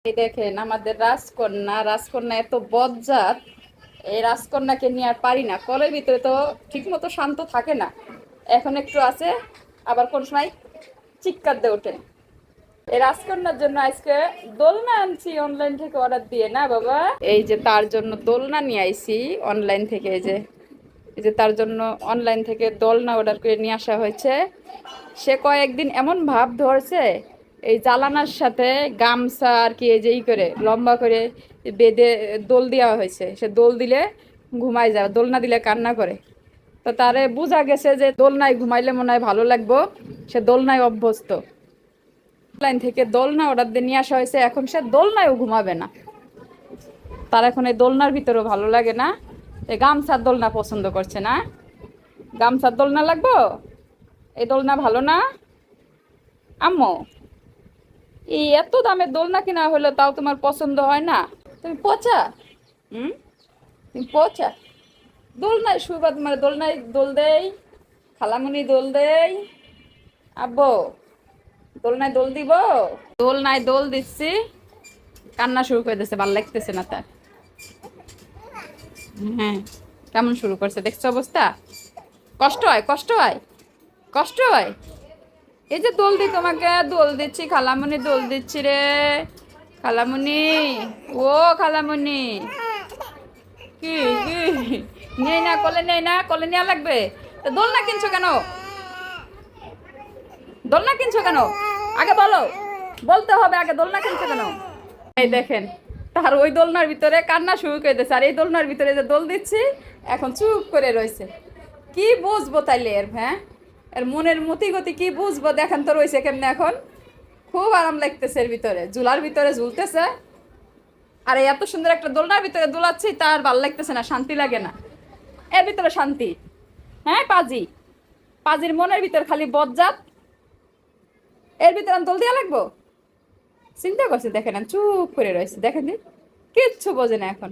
এই দেখেন আমাদের রাজকন্যা, রাজকন্যা এত বজ্জাত। এই রাজকন্যাকে নিয়ে আর পারি না, কলের ভিতরে তো ঠিক মতো শান্ত থাকে না। এখন একটু আছে, আবার কোন সময় চিৎকার দিয়ে ওঠে। এই রাজকন্যার জন্য আজকে দোলনা আনছি অনলাইন থেকে অর্ডার দিয়ে, না বাবা? এই যে তার জন্য দোলনা নিয়ে আইছি অনলাইন থেকে। এই যে তার জন্য অনলাইন থেকে দোলনা অর্ডার করে নিয়ে আসা হয়েছে। সে কয়েকদিন এমন ভাব ধরছে, এই জালানার সাথে গামছা আর কি এই যে করে লম্বা করে বেঁধে দোল দেওয়া হয়েছে। সে দোল দিলে ঘুমায় যায়, দোলনা দিলে কান্না করে। তো তারে বোঝা গেছে যে দোলনায় ঘুমাইলে মনে হয় ভালো লাগবো, সে দোলনায় অভ্যস্ত। অনলাইন থেকে দোলনা অর্ডার দিয়ে নিয়ে আসা হয়েছে, এখন সে দোলনায়ও ঘুমাবে না। তার এখন এই দোলনার ভিতরেও ভালো লাগে না, এই গামছার দোলনা পছন্দ করছে। না, গামছার দোলনা লাগবো, এই দোলনা ভালো না আম্মু? এই এত দামের দোলনা কিনা হলো তাও তোমার পছন্দ হয় না? তুমি পচা। হুম, তুমি পচা। দোলনায় শুবা, তোমার দোলনায় দোল দেই, খালামুনি দোল দেই। আব্বু দোলনায় দোল দিব, দোলনায় দোল দিচ্ছি, কান্না শুরু করে দিচ্ছে, ভালো লাগতেছে না তার। হ্যাঁ, কেমন শুরু করছে দেখছো অবস্থা? কষ্ট হয়, কষ্ট হয়, কষ্ট হয়। এই যে দোল দি, তোমাকে দোল দিচ্ছি, খালামুনি দোল দিচ্ছি রে। খালামুনি, ও খালামুনি, কি কি নেই না কলে, নেই না কলে নেওয়া লাগবে। তো দোলনা কিনছো কেন? দোলনা কিনছো কেন আগে বলো, বলতে হবে আগে, দোলনা কিনছো কেন? এই দেখেন, তার ওই দোলনার ভিতরে কান্না শুরু করে দিয়েছে, আর এই দোলনার ভিতরে যে দোল দিচ্ছি এখন চুপ করে রয়েছে। কি বুঝবো তাইলে এর? হ্যাঁ, এর মনের মতি গতি কি বুঝবো? দেখেন তো রয়েছে কেমনে এখন। খুব আরাম লাগতেছে, এর ভিতরে ঝুলার ভিতরে ঝুলতেছে। আর এই এত সুন্দর একটা দোলনার ভিতরে দোলাচ্ছি, তার ভাল লাগতেছে না, শান্তি লাগে না। এর ভিতরে শান্তি? হ্যাঁ পাজি, পাজির মনের ভিতর খালি বজ্জাত। এর ভিতরে আমি দোল দিয়া লাগবো? চিন্তা করছে, দেখেন চুপ করে রয়েছে, দেখেন কিচ্ছু বোঝে না এখন।